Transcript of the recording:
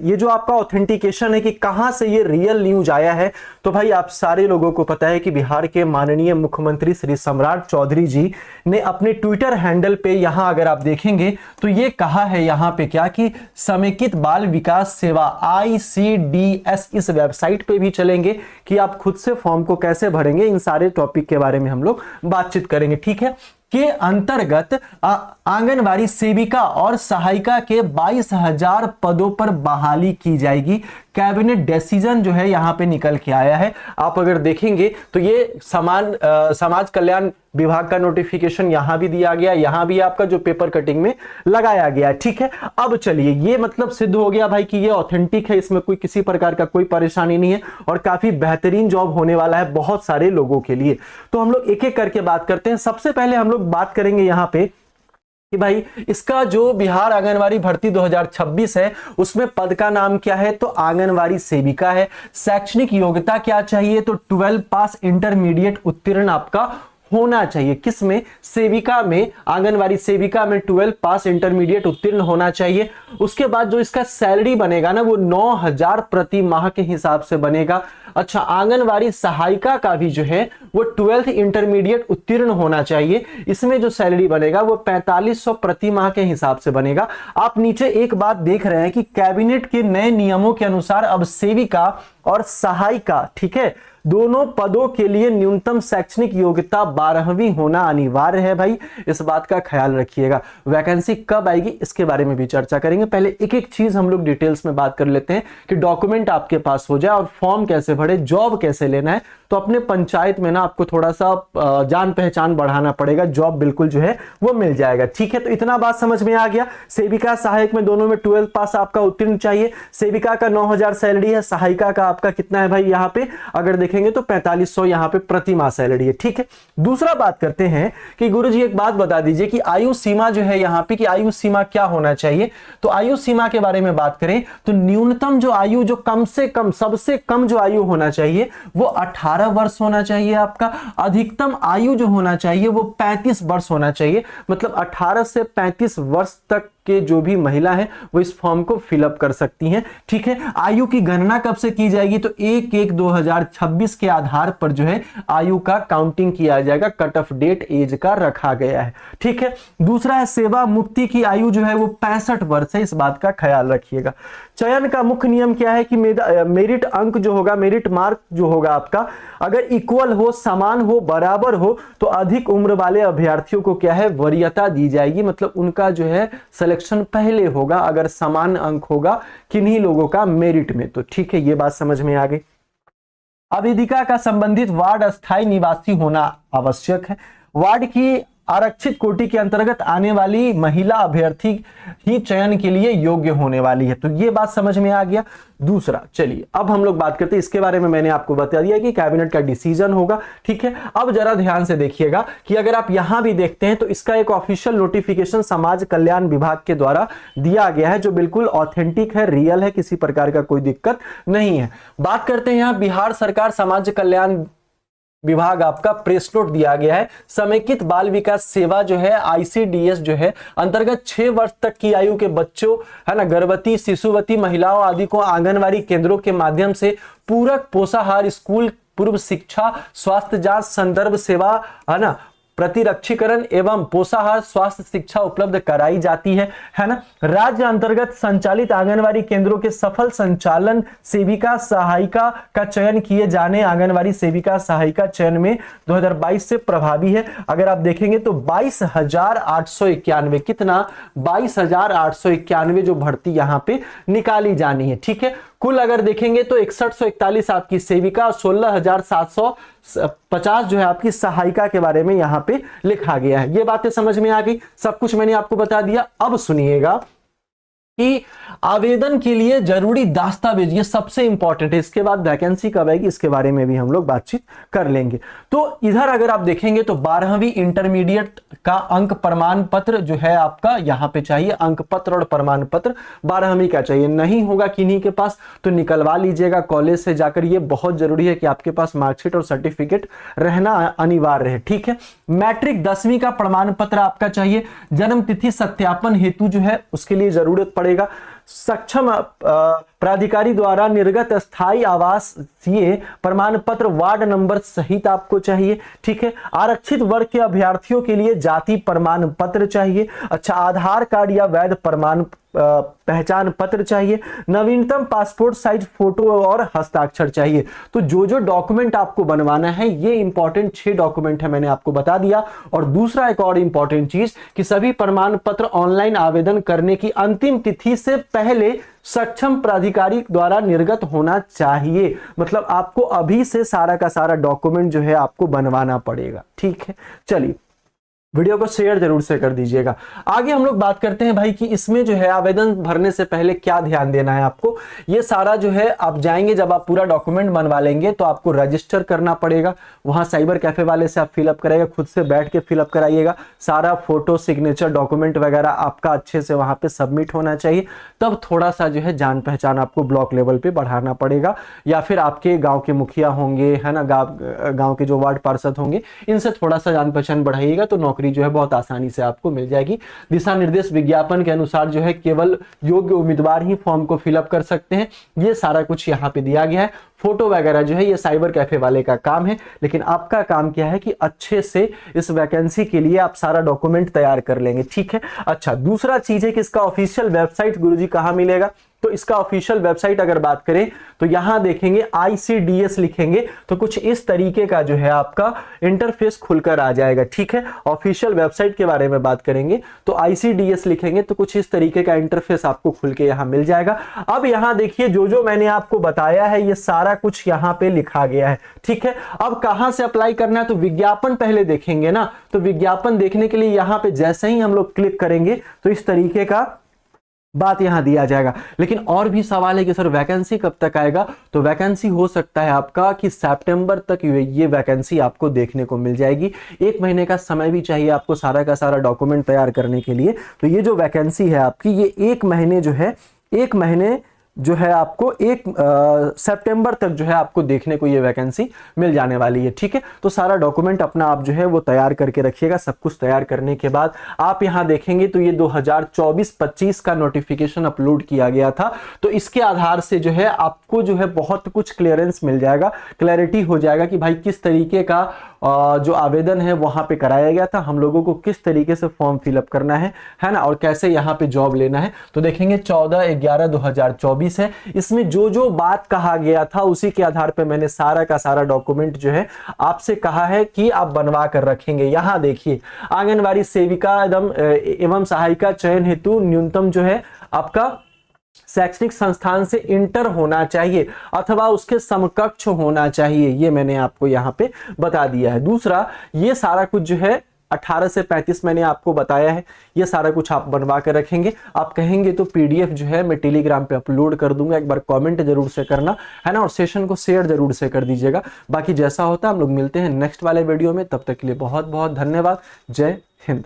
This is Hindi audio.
ये जो आपका ऑथेंटिकेशन है कि कहां से ये रियल न्यूज आया है, तो भाई आप सारे लोगों को पता है कि बिहार के माननीय मुख्यमंत्री श्री सम्राट चौधरी जी ने अपने ट्विटर हैंडल पे यहां अगर आप देखेंगे तो ये कहा है यहां पे क्या कि समेकित बाल विकास सेवा ICDS इस वेबसाइट पे भी चलेंगे कि आप खुद से फॉर्म को कैसे भरेंगे, इन सारे टॉपिक के बारे में हम लोग बातचीत करेंगे, ठीक है। के अंतर्गत आंगनवाड़ी सेविका और सहायिका के 22,000 पदों पर बहाली की जाएगी। कैबिनेट डिसीजन जो है यहां पे निकल के आया है। आप अगर देखेंगे तो ये समाज कल्याण विभाग का नोटिफिकेशन यहां भी दिया गया, यहां भी आपका जो पेपर कटिंग में लगाया गया है, ठीक है। अब चलिए, ये मतलब सिद्ध हो गया भाई कि ये ऑथेंटिक है, इसमें कोई किसी प्रकार का कोई परेशानी नहीं है और काफी बेहतरीन जॉब होने वाला है बहुत सारे लोगों के लिए। तो हम लोग एक एक करके बात करते हैं। सबसे पहले हम लोग बात करेंगे यहां पे कि भाई इसका जो बिहार आंगनवाड़ी भर्ती 2026 है उसमें पद का नाम क्या है, तो आंगनवाड़ी सेविका है। शैक्षणिक योग्यता क्या चाहिए, तो 12 पास इंटरमीडिएट उत्तीर्ण आपका होना चाहिए। किसमें, सेविका में, आंगनवाड़ी सेविका में 12 पास इंटरमीडिएट उत्तीर्ण होना चाहिए। उसके बाद जो इसका सैलरी बनेगा ना वो 9,000 प्रति माह के हिसाब से बनेगा। अच्छा, आंगनवाड़ी सहायिका का भी जो है वो 12th इंटरमीडिएट उत्तीर्ण होना चाहिए। इसमें जो सैलरी बनेगा वो 4500 प्रति माह के हिसाब से बनेगा। आप नीचे एक बात देख रहे हैं कि कैबिनेट के नए नियमों के अनुसार अब सेविका और सहायिका, ठीक है, दोनों पदों के लिए न्यूनतम शैक्षणिक योग्यता 12वीं होना अनिवार्य है। भाई इस बात का ख्याल रखिएगा। वैकेंसी कब आएगी इसके बारे में भी चर्चा करेंगे। पहले एक एक चीज हम लोग डिटेल्स में बात कर लेते हैं कि डॉक्यूमेंट आपके पास हो जाए और फॉर्म कैसे भरे, जॉब कैसे लेना है। तो अपने पंचायत में ना आपको थोड़ा सा जान पहचान बढ़ाना पड़ेगा, जॉब बिल्कुल जो है वो मिल जाएगा, ठीक है। तो इतना बात समझ में आ गया। सेविका सहायक में दोनों में 12 पास आपका उत्तीर्ण चाहिए। सेविका का 9,000 सैलरी है, सहायिका का आपका कितना है भाई, यहाँ पे अगर देखेंगे तो 4500 यहाँ पे प्रति माह सैलरी है, ठीक है। दूसरा बात करते हैं कि गुरुजी एक बात बता दीजिए कि आयु सीमा जो है यहाँ पे कि आयु सीमा क्या होना चाहिए। तो आयु सीमा के बारे में बात करें तो न्यूनतम जो आयु, जो कम से कम, सबसे कम जो आयु होना चाहिए वो 18 वर्ष होना चाहिए आपका। अधिकतम आयु जो होना चाहिए वो 35 वर्ष होना चाहिए। मतलब 18 से 35 वर्ष तक के जो भी महिला है वो इस फॉर्म को फिलअप कर सकती हैं, ठीक है। आयु की गणना कब से की जाएगी, तो 1/1/2026 के आधार पर जो है आयु का काउंटिंग किया जाएगा। कट ऑफ डेट एज का रखा गया है, ठीक है। दूसरा है सेवा मुक्ति की आयु जो है वो 65 वर्ष है, इस बात का ख्याल रखिएगा। चयन का मुख्य नियम क्या है कि मेरिट अंक जो होगा, मेरिट मार्क जो होगा आपका, अगर इक्वल हो, समान हो, बराबर हो तो अधिक उम्र वाले अभ्यर्थियों को क्या है, वरीयता दी जाएगी। मतलब उनका जो है सिलेक्शन पहले होगा अगर समान अंक होगा किन्हीं लोगों का मेरिट में, तो ठीक है, ये बात समझ में आ गई। अवेदिका का संबंधित वार्ड अस्थायी निवासी होना आवश्यक है। वार्ड की आरक्षित कोटि के अंतर्गत आने वाली महिला अभ्यर्थी ही चयन के लिए योग्य होने वाली है, तो ये बात समझ में आ गया। दूसरा, चलिए अब हम लोग बात करते हैं, इसके बारे में मैंने आपको बता दिया कि कैबिनेट का डिसीजन होगा, ठीक है। अब जरा ध्यान से देखिएगा कि अगर आप यहां भी देखते हैं तो इसका एक ऑफिशियल नोटिफिकेशन समाज कल्याण विभाग के द्वारा दिया गया है, जो बिल्कुल ऑथेंटिक है, रियल है, किसी प्रकार का कोई दिक्कत नहीं है। बात करते हैं यहां बिहार सरकार समाज कल्याण विभाग आपका प्रेस नोट दिया गया है। समेकित बाल विकास सेवा जो है ICDS जो है अंतर्गत 6 वर्ष तक की आयु के बच्चों, है ना, गर्भवती, शिशुवती महिलाओं आदि को आंगनवाड़ी केंद्रों के माध्यम से पूरक पोषाहार, स्कूल पूर्व शिक्षा, स्वास्थ्य जांच, संदर्भ सेवा, है ना, प्रतिरक्षीकरण एवं पोषाहार स्वास्थ्य शिक्षा उपलब्ध कराई जाती है ना। राज्य अंतर्गत संचालित आंगनवाड़ी केंद्रों के सफल संचालन सेविका सहायिका का चयन किए जाने आंगनवाड़ी सेविका सहायिका चयन में 2022 से प्रभावी है। अगर आप देखेंगे तो 22,891, कितना, 22,891 जो भर्ती यहां पे निकाली जानी है, ठीक है। कुल अगर देखेंगे तो 6141 आपकी सेविका और 16,750 जो है आपकी सहायिका के बारे में यहां पे लिखा गया है। ये बातें समझ में आ गई, सब कुछ मैंने आपको बता दिया। अब सुनिएगा कि आवेदन के लिए जरूरी दस्तावेज, ये सबसे इंपॉर्टेंट है। इसके बाद वैकेंसी कब आएगी इसके बारे में भी हम लोग बातचीत कर लेंगे। तो इधर अगर आप देखेंगे तो 12वीं इंटरमीडिएट का अंक प्रमाण पत्र जो है आपका यहां पे चाहिए। अंक पत्र और प्रमाण पत्र 12वीं का चाहिए। नहीं होगा किन्हीं के पास तो निकलवा लीजिएगा कॉलेज से जाकर। ये बहुत जरूरी है कि आपके पास मार्कशीट और सर्टिफिकेट रहना अनिवार्य है, ठीक है। मैट्रिक 10वीं का प्रमाण पत्र आपका चाहिए। जन्म तिथि सत्यापन हेतु जो है उसके लिए जरूरत पड़ेगा। सक्षम प्राधिकारी द्वारा निर्गत स्थायी आवासीय प्रमाण पत्र वार्ड नंबर सहित आपको चाहिए। ठीक है, आरक्षित वर्ग के अभ्यर्थियों के लिए जाति प्रमाण पत्र चाहिए। अच्छा, आधार कार्ड या वैध प्रमाण पहचान पत्र चाहिए। नवीनतम पासपोर्ट साइज फोटो और हस्ताक्षर चाहिए। तो जो जो डॉक्यूमेंट आपको बनवाना है, ये इंपॉर्टेंट 6 डॉक्यूमेंट है, मैंने आपको बता दिया। और दूसरा एक और इंपॉर्टेंट चीज कि सभी प्रमाण पत्र ऑनलाइन आवेदन करने की अंतिम तिथि से पहले सक्षम प्राधिकारी द्वारा निर्गत होना चाहिए। मतलब आपको अभी से सारा का सारा डॉक्यूमेंट जो है आपको बनवाना पड़ेगा। ठीक है, चलिए वीडियो को शेयर जरूर से कर दीजिएगा। आगे हम लोग बात करते हैं भाई कि इसमें जो है आवेदन भरने से पहले क्या ध्यान देना है आपको। ये सारा जो है आप जाएंगे, जब आप पूरा डॉक्यूमेंट बनवा लेंगे तो आपको रजिस्टर करना पड़ेगा। वहां साइबर कैफे वाले से आप फिलअप कराइएगा, खुद से बैठ के फिलअप कराइएगा। सारा फोटो, सिग्नेचर, डॉक्यूमेंट वगैरह आपका अच्छे से वहां पे सबमिट होना चाहिए। तब थोड़ा सा जो है जान पहचान आपको ब्लॉक लेवल पे बढ़ाना पड़ेगा, या फिर आपके गाँव के मुखिया होंगे, है ना, गाँव के जो वार्ड पार्षद होंगे, इनसे थोड़ा सा जान पहचान बढ़ाइएगा तो नौकरी जो है बहुत आसानी से आपको मिल जाएगी। दिशा निर्देश विज्ञापन के अनुसार जो है केवल योग्य उम्मीदवार ही फॉर्म को फिलअप कर सकते हैं। ये सारा कुछ यहाँ पे दिया गया है। फोटो वगैरह जो है ये साइबर कैफे वाले का काम है, लेकिन आपका काम क्या है कि अच्छे से इस वैकेंसी के लिए आप सारा डॉक्यूमेंट तैयार कर लेंगे। ठीक है, अच्छा, दूसरा चीज है कि इसका ऑफिशियल वेबसाइट गुरुजी कहां मिलेगा। तो इसका ऑफिशियल वेबसाइट अगर बात करें तो यहां देखेंगे ICDS लिखेंगे तो कुछ इस तरीके का जो है आपका इंटरफेस खुलकर आ जाएगा। ठीक है, ऑफिशियल वेबसाइट के बारे में बात करेंगे तो ICDS लिखेंगे तो कुछ इस तरीके का इंटरफेस आपको खुल के यहां मिल जाएगा। अब यहां देखिए जो जो मैंने आपको बताया है ये सारा कुछ यहां पे लिखा गया है। ठीक है, अब कहां से अप्लाई करना है तो विज्ञापन पहले देखेंगे ना, तो विज्ञापन देखने के लिए यहां पे जैसे ही हम लोग क्लिक करेंगे तो इस तरीके का बात यहां दिया जाएगा। लेकिन और भी सवाल है कि सर वैकेंसी कब तक आएगा, तो वैकेंसी हो सकता है आपका कि सितंबर तक ये वैकेंसी आपको देखने को मिल जाएगी। 1 महीने का समय भी चाहिए आपको सारा का सारा डॉक्यूमेंट तैयार करने के लिए। तो ये जो वैकेंसी है आपकी, ये 1 महीने जो है, 1 महीने जो है आपको 1 सितंबर तक जो है आपको देखने को ये वैकेंसी मिल जाने वाली है। ठीक है, तो सारा डॉक्यूमेंट अपना आप जो है वो तैयार करके रखिएगा। सब कुछ तैयार करने के बाद आप यहां देखेंगे तो ये 2024-25 का नोटिफिकेशन अपलोड किया गया था। तो इसके आधार से जो है आपको जो है बहुत कुछ क्लियरेंस मिल जाएगा, क्लैरिटी हो जाएगा कि भाई किस तरीके का जो आवेदन है वहां पे कराया गया था, हम लोगों को किस तरीके से फॉर्म फिलअप करना है ना, और कैसे यहाँ पे जॉब लेना है। तो देखेंगे 14/11/2024 है। इसमें जो जो बात कहा गया था उसी के आधार पे मैंने सारा का सारा डॉक्यूमेंट जो है आपसे कहा है कि आप बनवा कर रखेंगे। यहां देखिए आंगनबाड़ी सेविका एवं सहायिका चयन हेतु न्यूनतम जो है आपका शैक्षणिक संस्थान से इंटर होना चाहिए अथवा उसके समकक्ष होना चाहिए, ये मैंने आपको यहां पे बता दिया है। दूसरा, ये सारा कुछ जो है 18 से 35 मैंने आपको बताया है, ये सारा कुछ आप बनवा कर रखेंगे। आप कहेंगे तो PDF जो है मैं टेलीग्राम पे अपलोड कर दूंगा, एक बार कमेंट जरूर से करना, है ना, और सेशन को शेयर जरूर से कर दीजिएगा। बाकी जैसा होता है हम लोग मिलते हैं नेक्स्ट वाले वीडियो में, तब तक के लिए बहुत बहुत धन्यवाद। जय हिंद।